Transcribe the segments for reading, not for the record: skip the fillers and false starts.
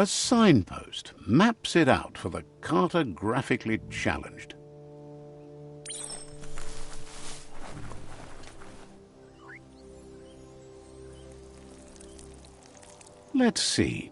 A signpost maps it out for the cartographically challenged. Let's see.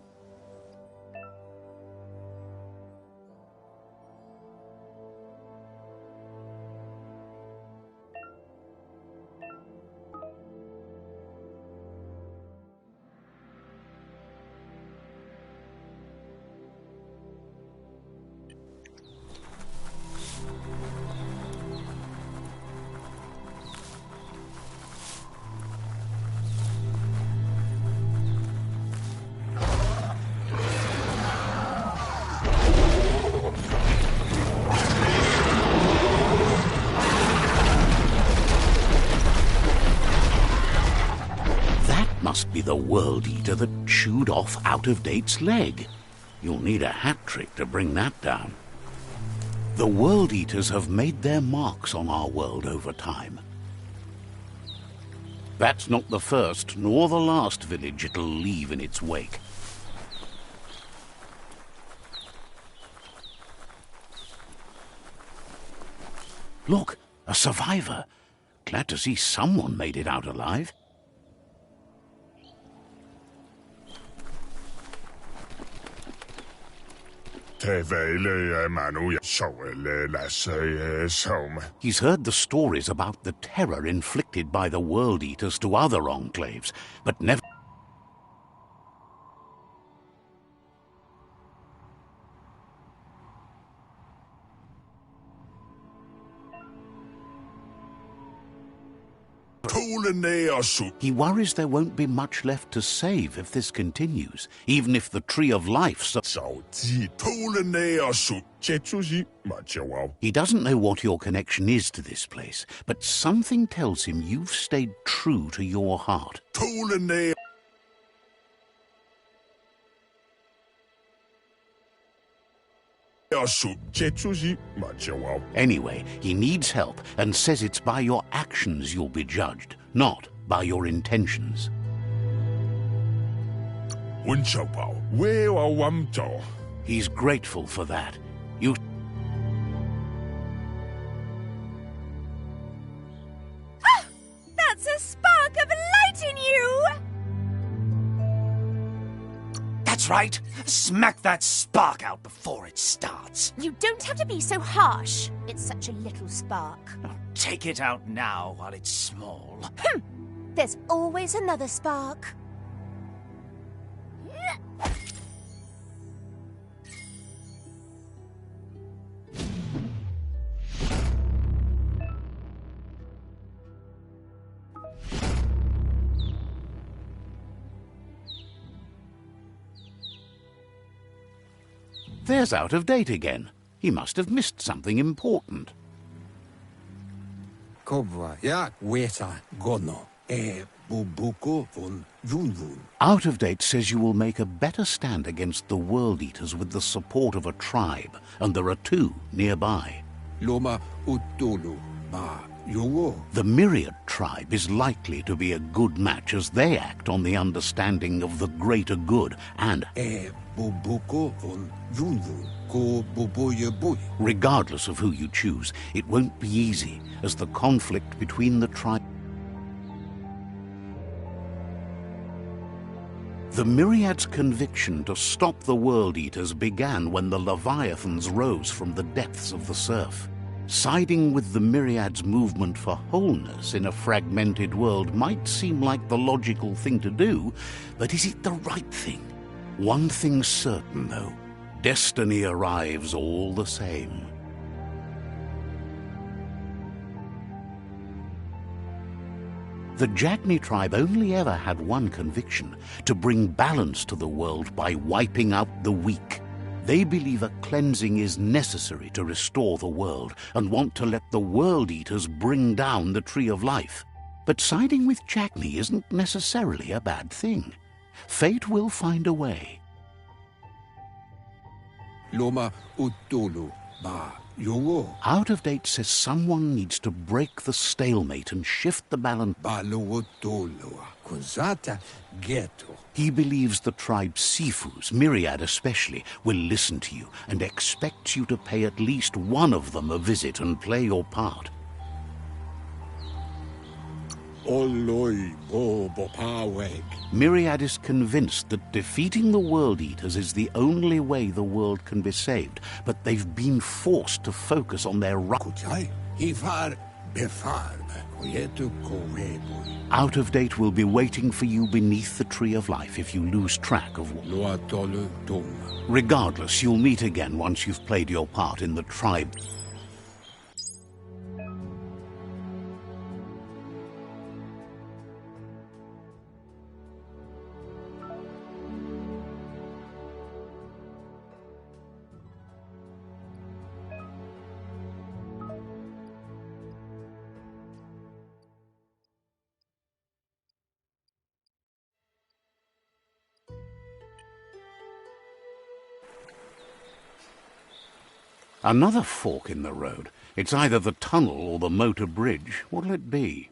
Must be the World Eater that chewed off Out-of-Date's leg. You'll need a hat trick to bring that down. The World Eaters have made their marks on our world over time. That's not the first nor the last village it'll leave in its wake. Look, a survivor. Glad to see someone made it out alive. He's heard the stories about the terror inflicted by the World Eaters to other enclaves, but never... He worries there won't be much left to save if this continues, even if the Tree of Life... He doesn't know what your connection is to this place, but something tells him you've stayed true to your heart. Anyway, he needs help and says it's by your actions you'll be judged, not by your intentions. He's grateful for that. You... Ah! That's a spark of light in you! That's right. Smack that spark out before it starts. You don't have to be so harsh. It's such a little spark. Now, take it out now while it's small. There's always another spark. There's Out-of-Date again. He must have missed something important. Out-of-Date says you will make a better stand against the World Eaters with the support of a tribe, and there are two nearby. The Myriad tribe is likely to be a good match as they act on the understanding of the greater good and... Regardless of who you choose, it won't be easy, as the conflict between the tribes... The Myriad's conviction to stop the World Eaters began when the Leviathans rose from the depths of the surf. Siding with the Myriad's movement for wholeness in a fragmented world might seem like the logical thing to do, but is it the right thing? One thing's certain, though. Destiny arrives all the same. The Jagni tribe only ever had one conviction: to bring balance to the world by wiping out the weak. They believe a cleansing is necessary to restore the world and want to let the World Eaters bring down the Tree of Life. But siding with Jagni isn't necessarily a bad thing. Fate will find a way. Ba, Yugo, Out of Date says someone needs to break the stalemate and shift the balance. Ba Luotoloa, Kuzata, Ghetto. He believes the tribe Sifus, Myriad especially, will listen to you and expects you to pay at least one of them a visit and play your part. Oloi, Bobo, Paweg. Myriad is convinced that defeating the World Eaters is the only way the world can be saved, but they've been forced to focus on their Kuchai, Hifar, Befarb, Koyetu, Koebui. Out of Date will be waiting for you beneath the Tree of Life if you lose track of what. Luatolu, Dum. Regardless, you'll meet again once you've played your part in the tribe. Another fork in the road. It's either the tunnel or the motor bridge. What'll it be?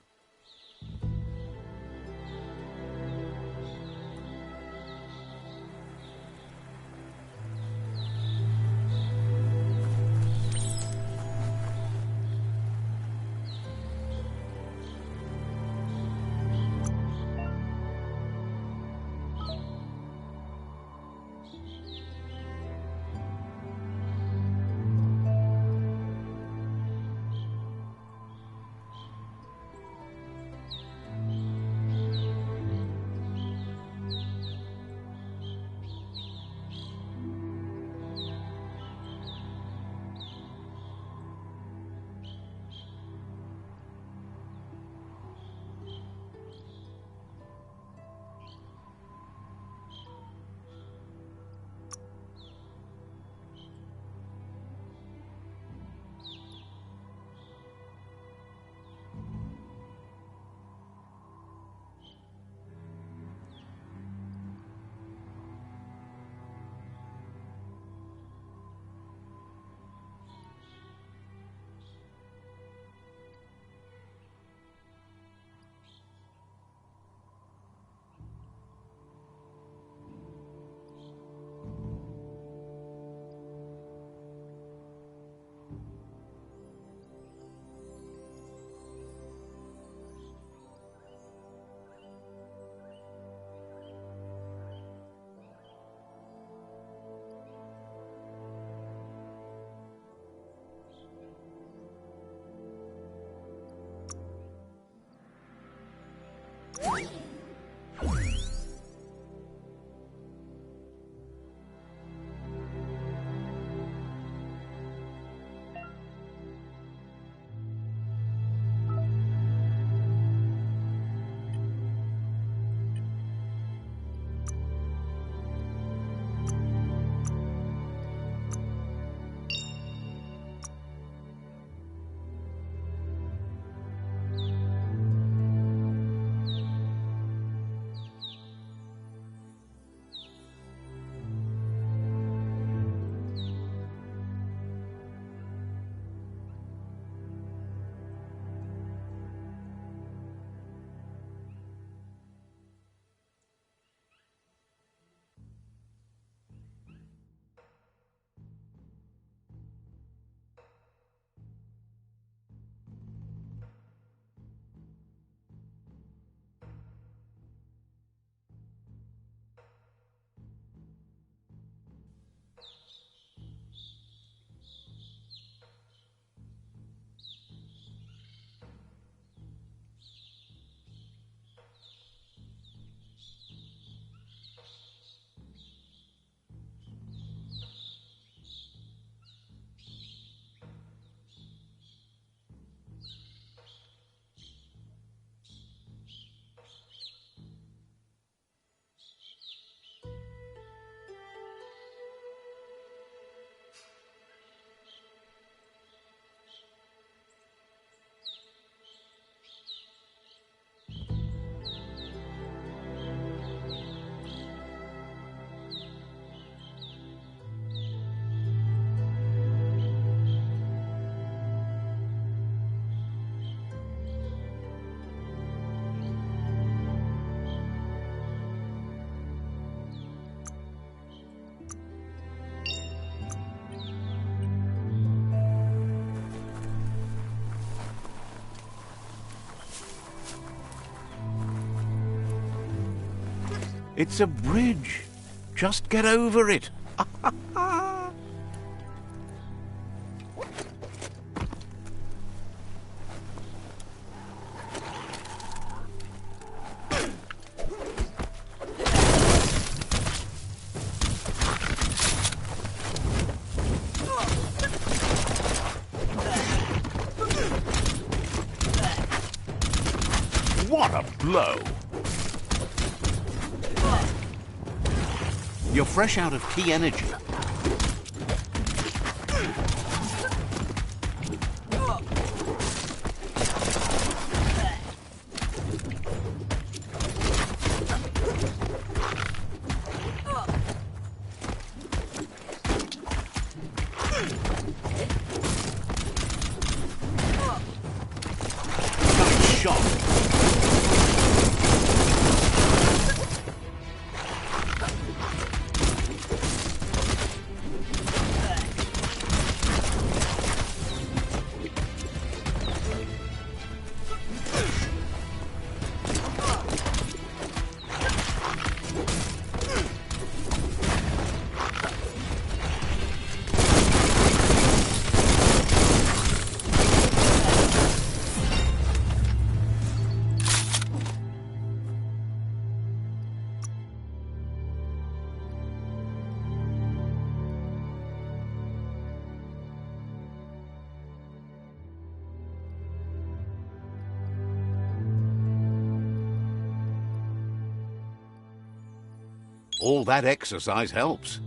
It's a bridge. Just get over it. What a blow! You're fresh out of key energy. Nice shot. All that exercise helps.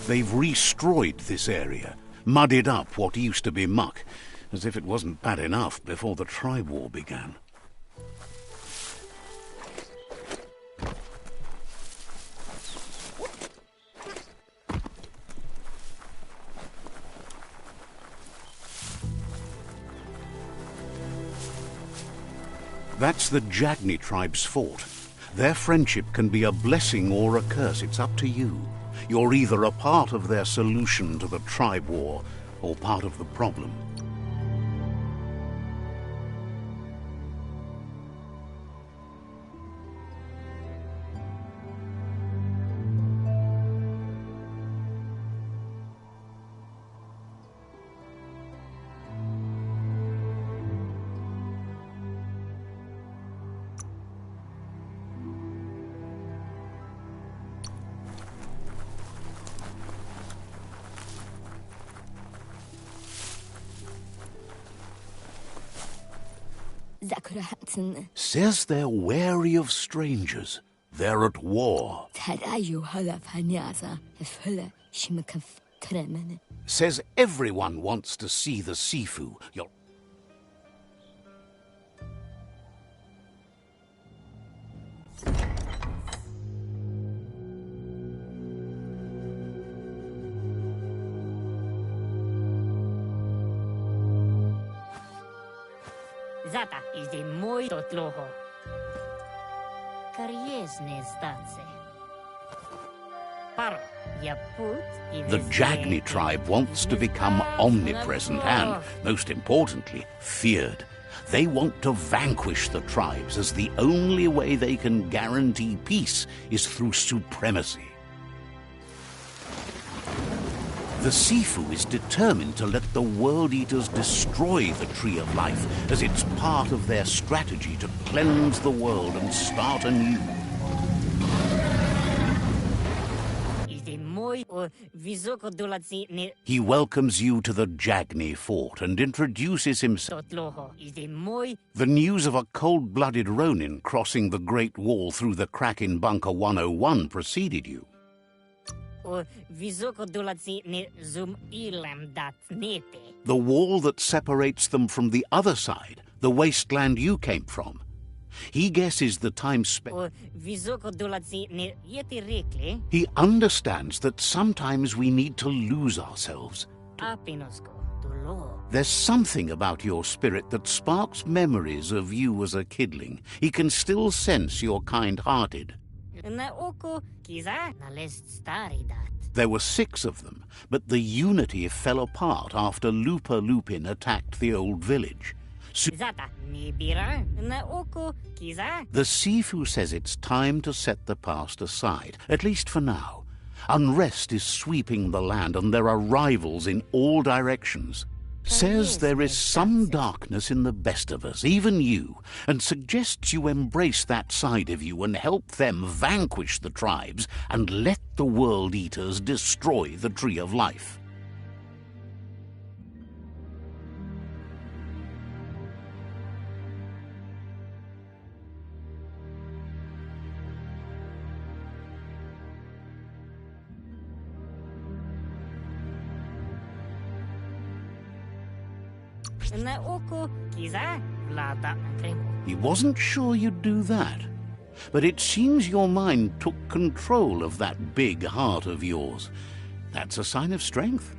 They've destroyed this area, muddied up what used to be muck, as if it wasn't bad enough before the tribe war began. That's the Jagni tribe's fort. Their friendship can be a blessing or a curse. It's up to you. You're either a part of their solution to the tribe war or part of the problem. Says they're wary of strangers. They're at war. Says everyone wants to see the Sifu. Zata is de muito tloho. Kariesne zdace. Paro, ya put. The Jagni tribe wants to become omnipresent and, most importantly, feared. They want to vanquish the tribes, as the only way they can guarantee peace is through supremacy. The Sifu is determined to let the World Eaters destroy the Tree of Life, as it's part of their strategy to cleanse the world and start anew. He welcomes you to the Jagni fort and introduces himself. The news of a cold-blooded Ronin crossing the Great Wall through the crack in Bunker 101 preceded you. The wall that separates them from the other side, the wasteland you came from. He guesses the time spent. He understands that sometimes we need to lose ourselves. There's something about your spirit that sparks memories of you as a kidling. He can still sense you're kind-hearted. There were 6 of them, but the unity fell apart after Lupa Lupin attacked the old village. The Sifu says it's time to set the past aside, at least for now. Unrest is sweeping the land and there are rivals in all directions. Says there is some darkness in the best of us, even you, and suggests you embrace that side of you and help them vanquish the tribes and let the World Eaters destroy the Tree of Life. He wasn't sure you'd do that, but it seems your mind took control of that big heart of yours. That's a sign of strength.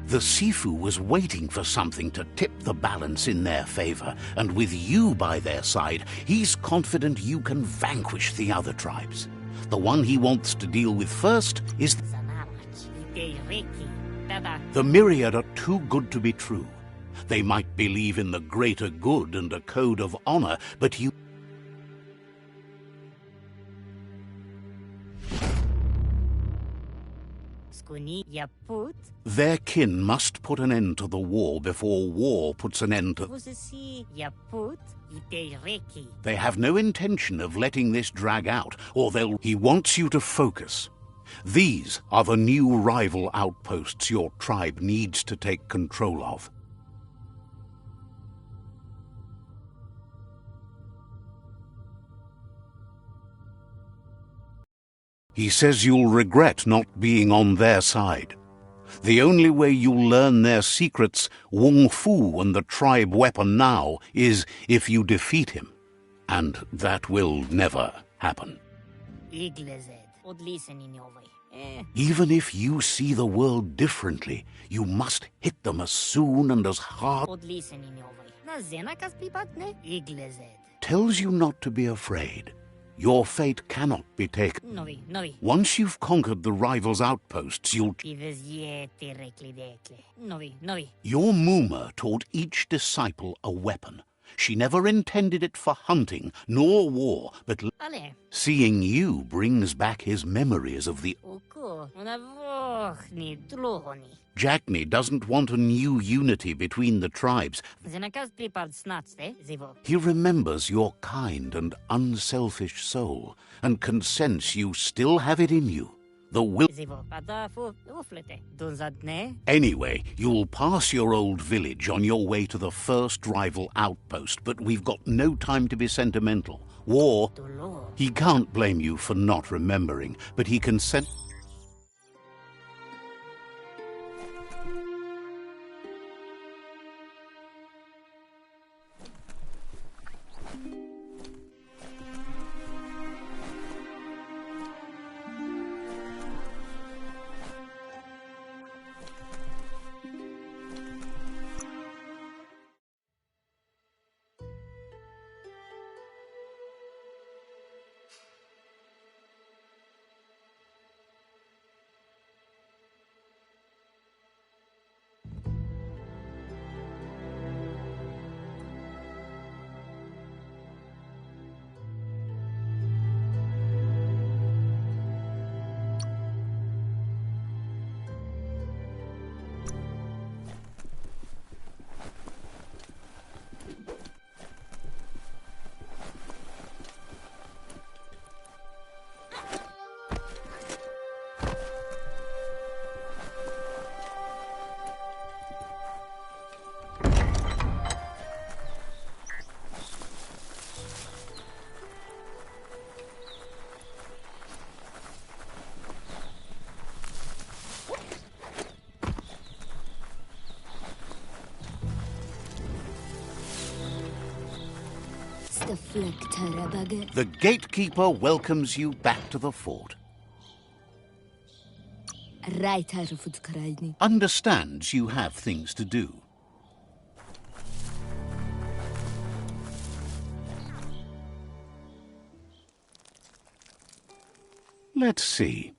The Sifu was waiting for something to tip the balance in their favor, and with you by their side, he's confident you can vanquish the other tribes. The one he wants to deal with first is the Myriad are too good to be true. They might believe in the greater good and a code of honor, but you... Their kin must put an end to the war before war puts an end to... They have no intention of letting this drag out, or they'll... He wants you to focus. These are the new rival outposts your tribe needs to take control of. He says you'll regret not being on their side. The only way you'll learn their secrets, Wung Fu and the tribe weapon now, is if you defeat him. And that will never happen. Even if you see the world differently, you must hit them as soon and as hard. Tells you not to be afraid. Your fate cannot be taken. Once you've conquered the rivals' outposts, you'll... Your Muma taught each disciple a weapon. She never intended it for hunting, nor war, but seeing you brings back his memories of the... Jagni doesn't want a new unity between the tribes. He remembers your kind and unselfish soul, and can sense you still have it in you. The will... Anyway, you'll pass your old village on your way to the first rival outpost, but we've got no time to be sentimental. War... He can't blame you for not remembering, but he can sense... The gatekeeper welcomes you back to the fort. Understands you have things to do. Let's see.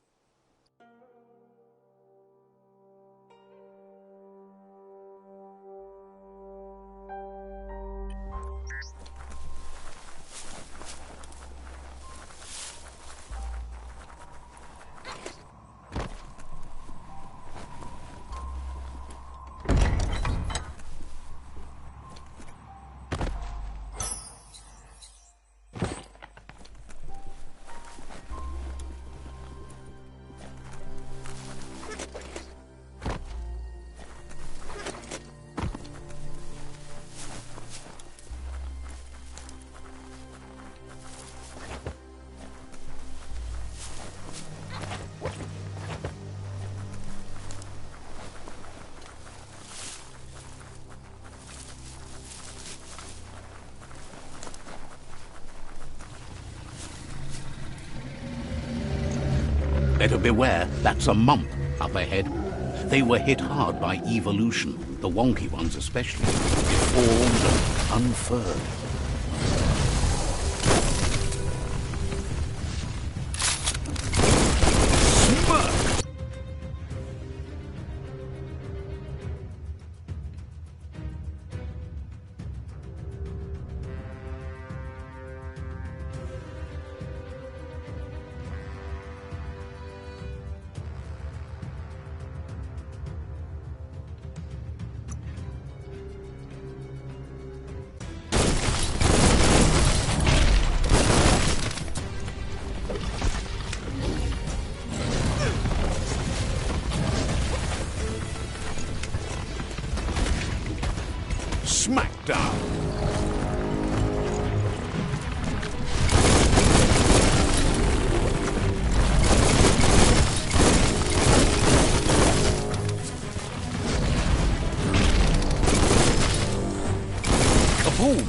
Better beware, that's a mump up ahead. They were hit hard by evolution, the wonky ones especially, deformed and unfurred. Smackdown! Kaboom!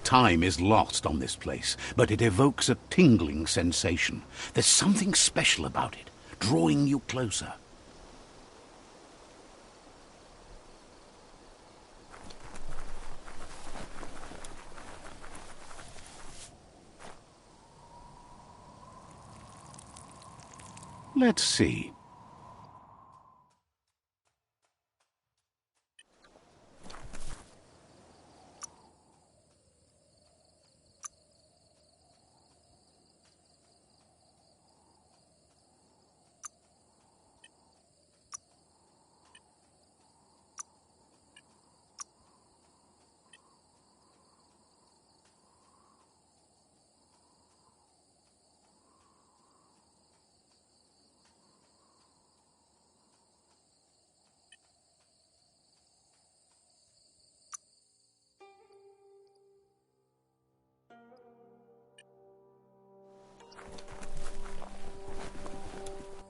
Time is lost on this place, but it evokes a tingling sensation. There's something special about it, drawing you closer. Let's see.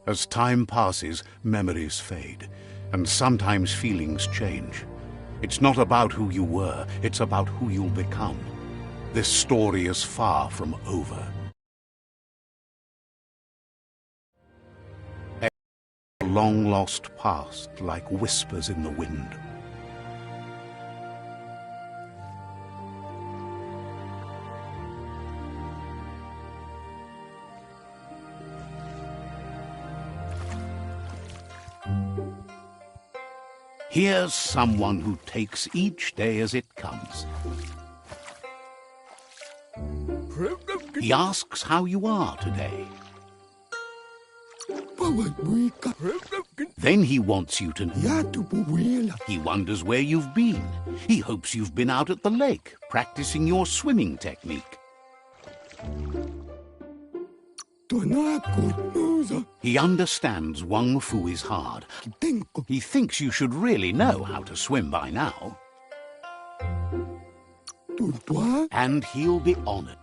As time passes, memories fade, and sometimes feelings change. It's not about who you were, it's about who you'll become. This story is far from over. A long-lost past, like whispers in the wind. Here's someone who takes each day as it comes. He asks how you are today. Then he wants you to know. He wonders where you've been. He hopes you've been out at the lake, practicing your swimming technique. He understands Wang Fu is hard. He thinks you should really know how to swim by now. And he'll be honored.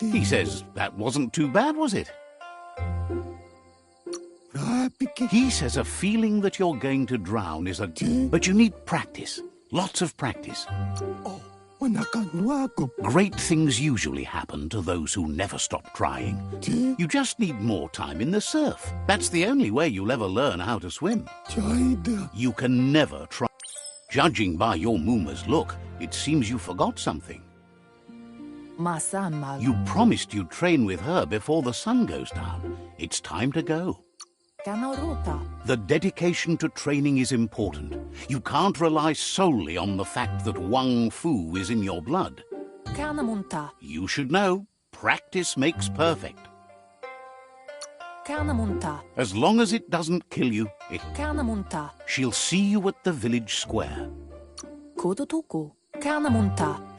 He says, that wasn't too bad, was it? He says a feeling that you're going to drown is a... But you need practice. Lots of practice. Great things usually happen to those who never stop trying. You just need more time in the surf. That's the only way you'll ever learn how to swim. You can never try. Judging by your Muma's look, it seems you forgot something. You promised you'd train with her before the sun goes down. It's time to go. The dedication to training is important. You can't rely solely on the fact that Wang Fu is in your blood. You should know, practice makes perfect. As long as it doesn't kill you, she'll see you at the village square.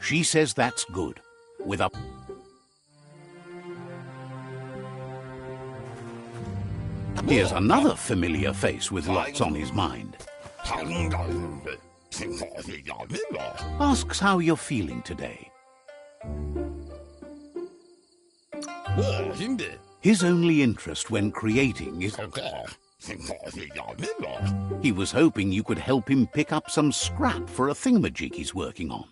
She says that's good. With a... Here's another familiar face with lots on his mind. Asks how you're feeling today. His only interest when creating is... He was hoping you could help him pick up some scrap for a thingamajig he's working on.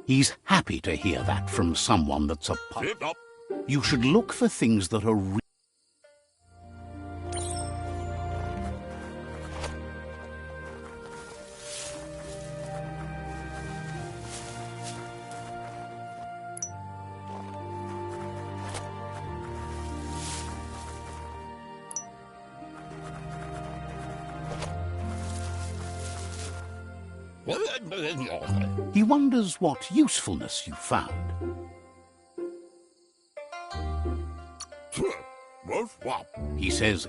He's happy to hear that from someone that's a... You should look for things that are real. He wonders what usefulness you found. He says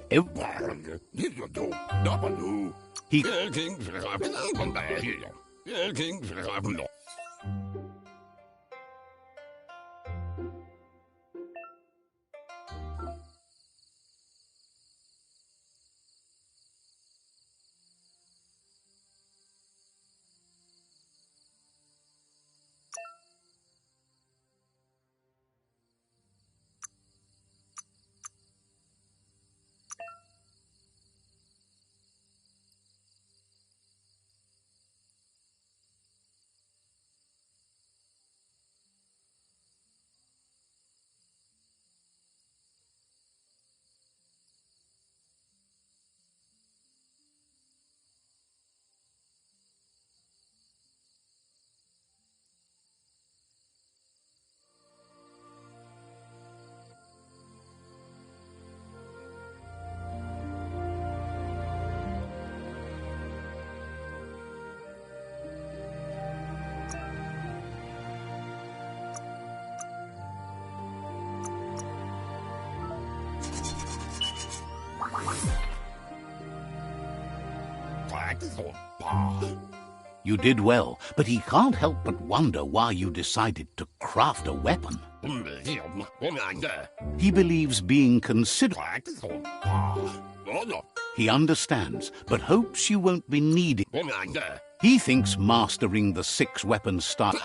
You did well, but he can't help but wonder why you decided to craft a weapon. He believes being considerate. He understands, but hopes you won't be needing. He thinks mastering the 6-weapon style.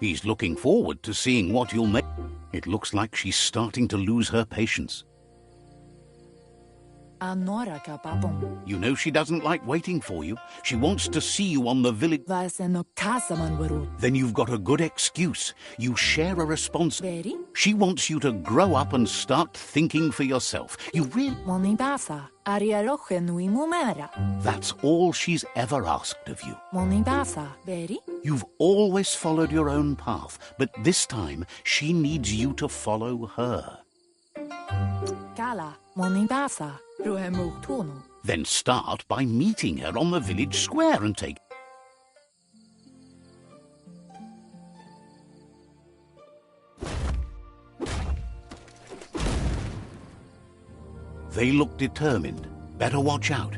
He's looking forward to seeing what you'll make. It looks like she's starting to lose her patience. You know she doesn't like waiting for you. She wants to see you on the village. Then you've got a good excuse. You share a responsibility. She wants you to grow up and start thinking for yourself. You really... That's all she's ever asked of you. You've always followed your own path, but this time she needs you to follow her. Then start by meeting her on the village square and take... They look determined. Better watch out.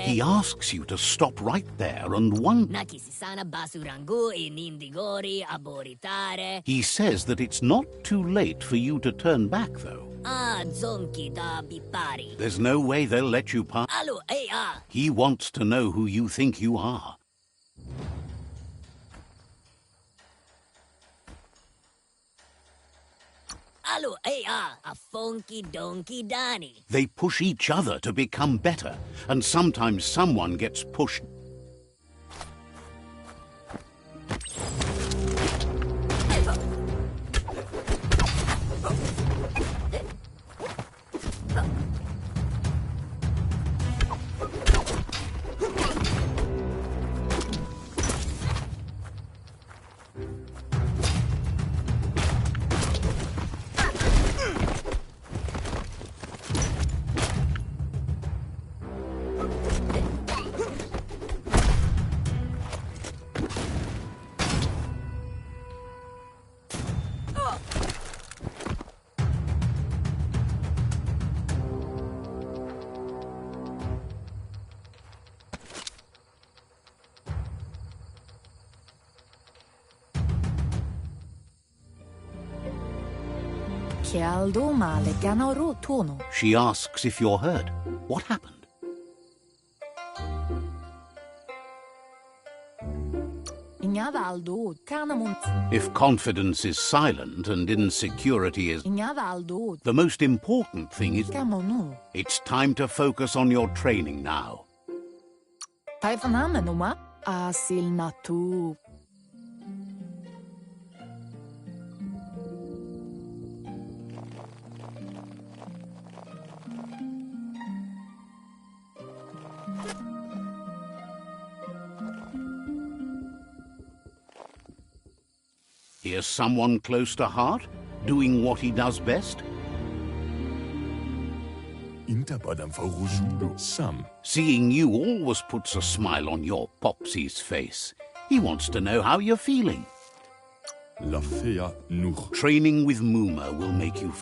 He asks you to stop right there and wonder. He says that it's not too late for you to turn back, though. There's no way they'll let you pass. He wants to know who you think you are. They push each other to become better, and sometimes someone gets pushed. She asks if you're hurt. What happened? If confidence is silent and insecurity is... The most important thing is... It's time to focus on your training now. Here's someone close to heart, doing what he does best. Seeing you always puts a smile on your Popsy's face. He wants to know how you're feeling. Training with Muma will make you...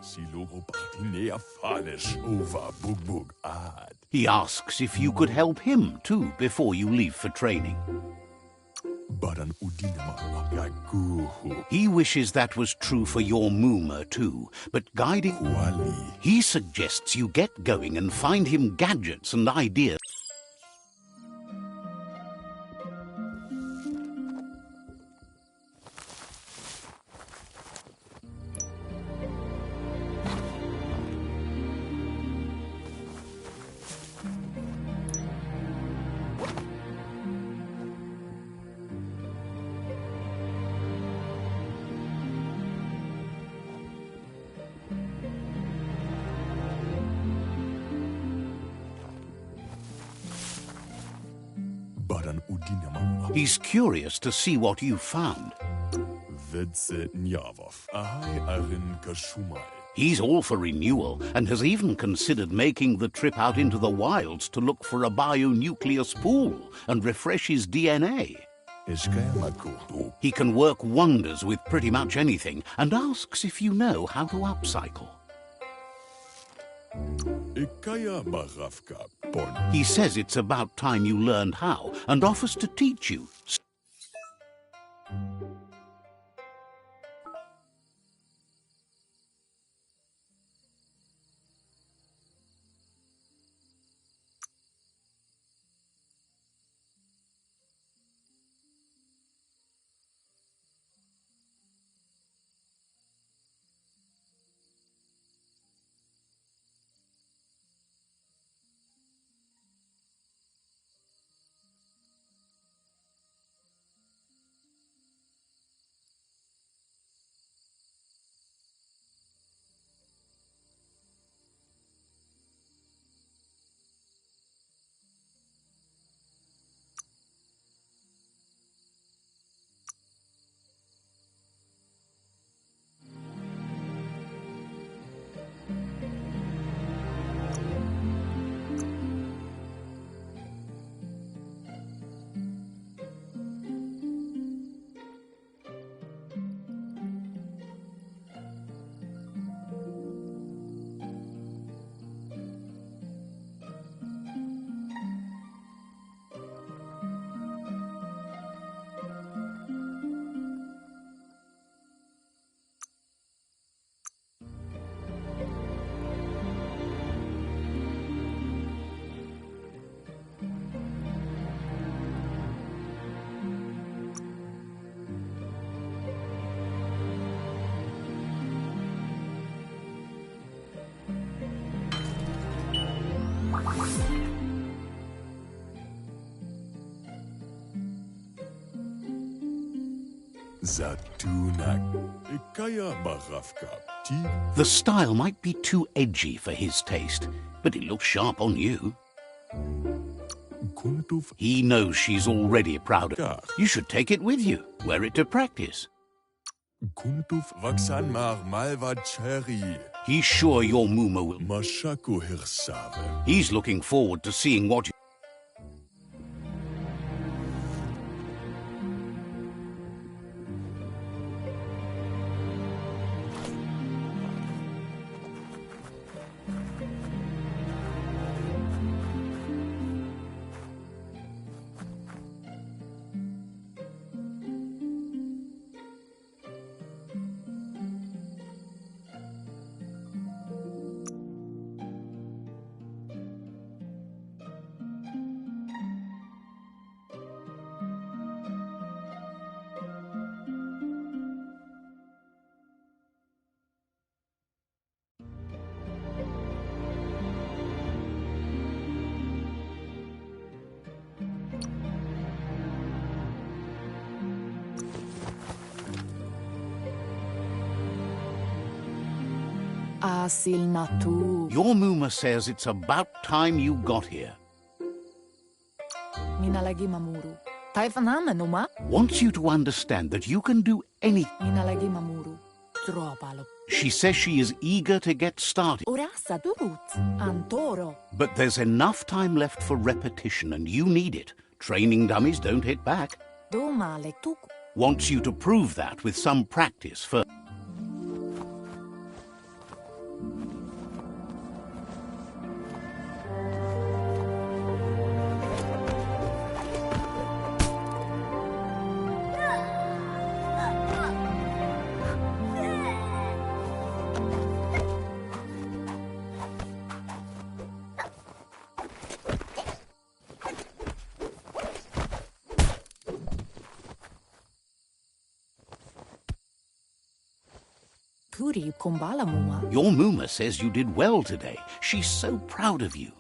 He asks if you could help him, too, before you leave for training. He wishes that was true for your Muma, too, but guiding... He suggests you get going and find him gadgets and ideas. He's curious to see what you found. He's all for renewal and has even considered making the trip out into the wilds to look for a bionucleus pool and refresh his DNA. He can work wonders with pretty much anything and asks if you know how to upcycle. He says it's about time you learned how and offers to teach you. The style might be too edgy for his taste, but it looks sharp on you. He knows she's already proud of it. You should take it with you, wear it to practice. He's sure your Muma will. He's looking forward to seeing what you... Your Muma says it's about time you got here. Wants you to understand that you can do anything. She says she is eager to get started. But there's enough time left for repetition and you need it. Training dummies don't hit back. Wants you to prove that with some practice first. Your Muma says you did well today. She's so proud of you.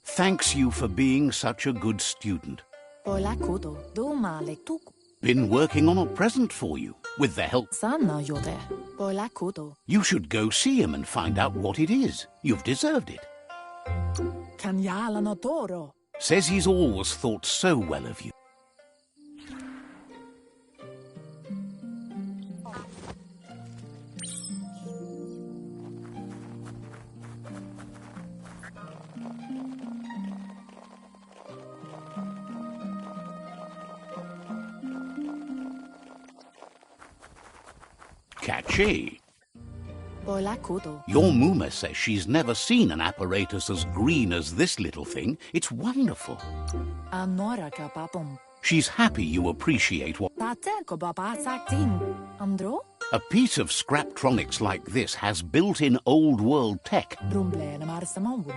Thanks you for being such a good student. Been working on a present for you, with the help. You should go see him and find out what it is. You've deserved it. Says he's always thought so well of you. Catchy. Boilakudo. Your Muma says she's never seen an apparatus as green as this little thing. It's wonderful. Anora kapapom. She's happy you appreciate what... Tate ko baba sakting. Andro? A piece of Scraptronics like this has built-in old-world tech. Rumble na marsamawundo.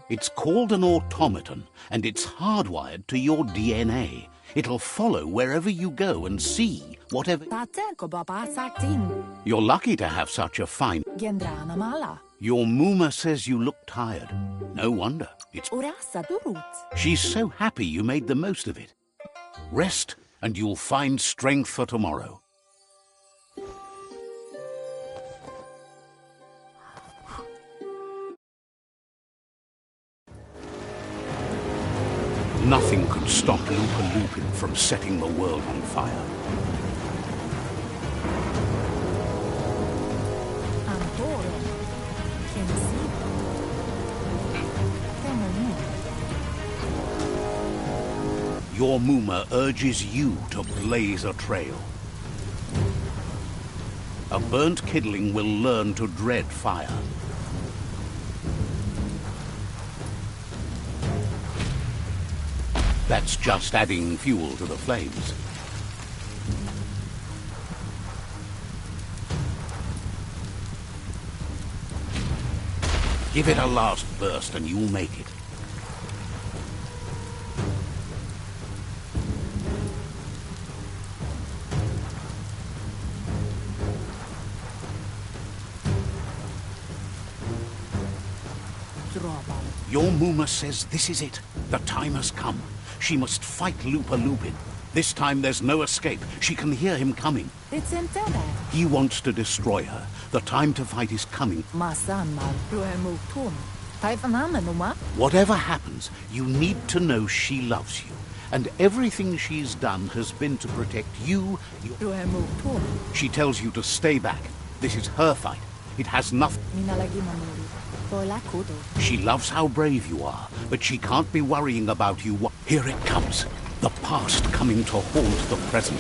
It's called an automaton, and it's hardwired to your DNA. It'll follow wherever you go and see whatever... Tate ko baba sakting. You're lucky to have such a fine... Gendrana mala. Your Muma says you look tired. No wonder. It's... Urasa durut. She's so happy you made the most of it. Rest, and you'll find strength for tomorrow. Nothing could stop Lupa Lupin from setting the world on fire. Antoro. Kensibo. Temonu. Your Muma urges you to blaze a trail. A burnt kidling will learn to dread fire. That's just adding fuel to the flames. Give it a last burst and you'll make it. Your Muma says this is it. The time has come. She must fight Lupa Lupin. This time there's no escape. She can hear him coming. It's intended. He wants to destroy her. The time to fight is coming. Masan mar ruemu tun. Taifanamenuma. Whatever happens, you need to know she loves you. And everything she's done has been to protect you. Ruemu tun. She tells you to stay back. This is her fight. It has nothing. Minalagi mamuri. Boilakudo. She loves how brave you are, but she can't be worrying about you. Here it comes. The past coming to haunt the present.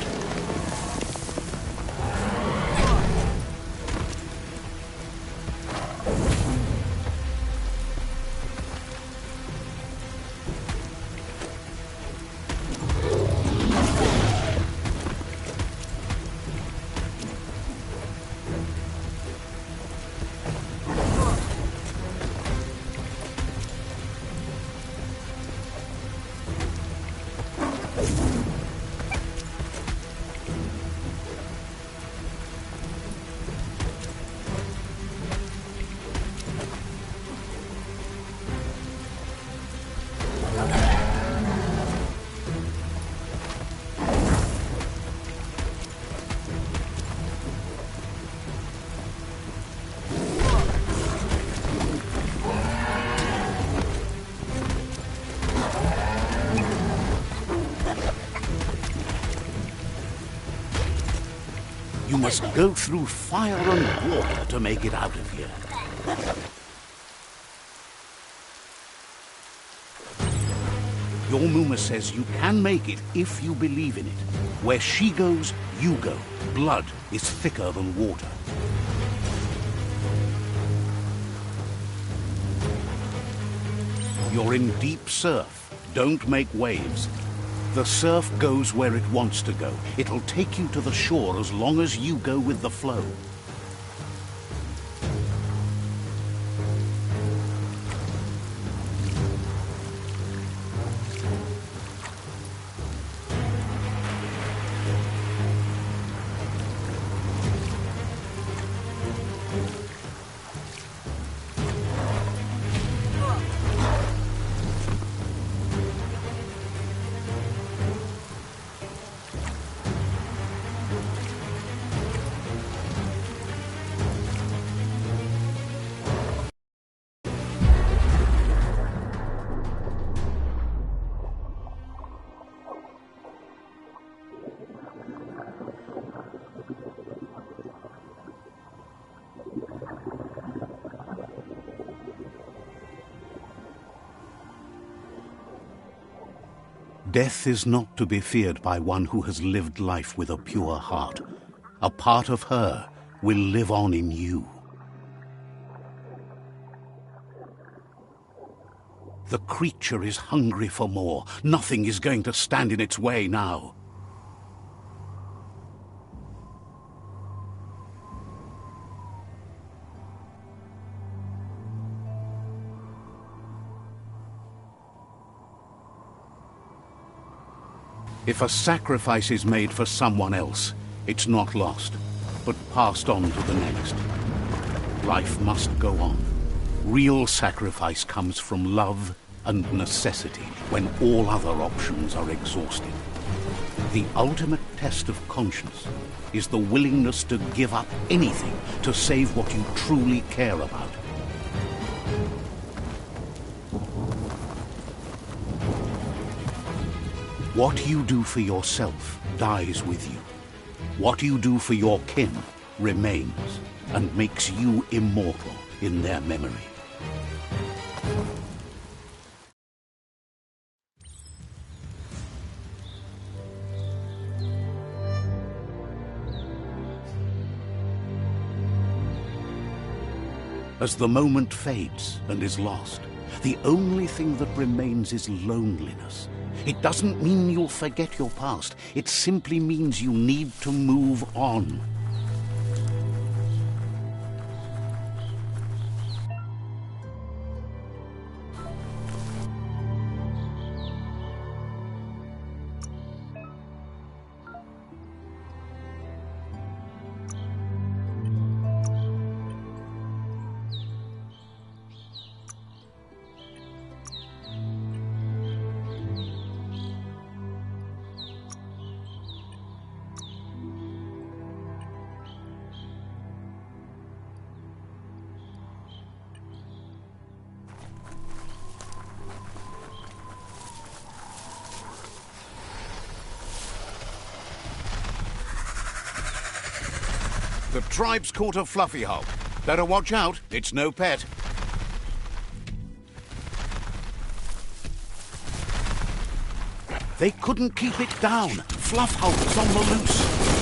You must go through fire and water to make it out of here. Your Muma says you can make it if you believe in it. Where she goes, you go. Blood is thicker than water. You're in deep surf. Don't make waves. The surf goes where it wants to go. It'll take you to the shore as long as you go with the flow. Death is not to be feared by one who has lived life with a pure heart. A part of her will live on in you. The creature is hungry for more. Nothing is going to stand in its way now. If a sacrifice is made for someone else, it's not lost, but passed on to the next. Life must go on. Real sacrifice comes from love and necessity when all other options are exhausted. The ultimate test of conscience is the willingness to give up anything to save what you truly care about. What you do for yourself dies with you. What you do for your kin remains and makes you immortal in their memory. As the moment fades and is lost, the only thing that remains is loneliness. It doesn't mean you'll forget your past. It simply means you need to move on. The tribe's caught a fluffy hulk. Better watch out, it's no pet. They couldn't keep it down. Fluff Hulk is on the loose.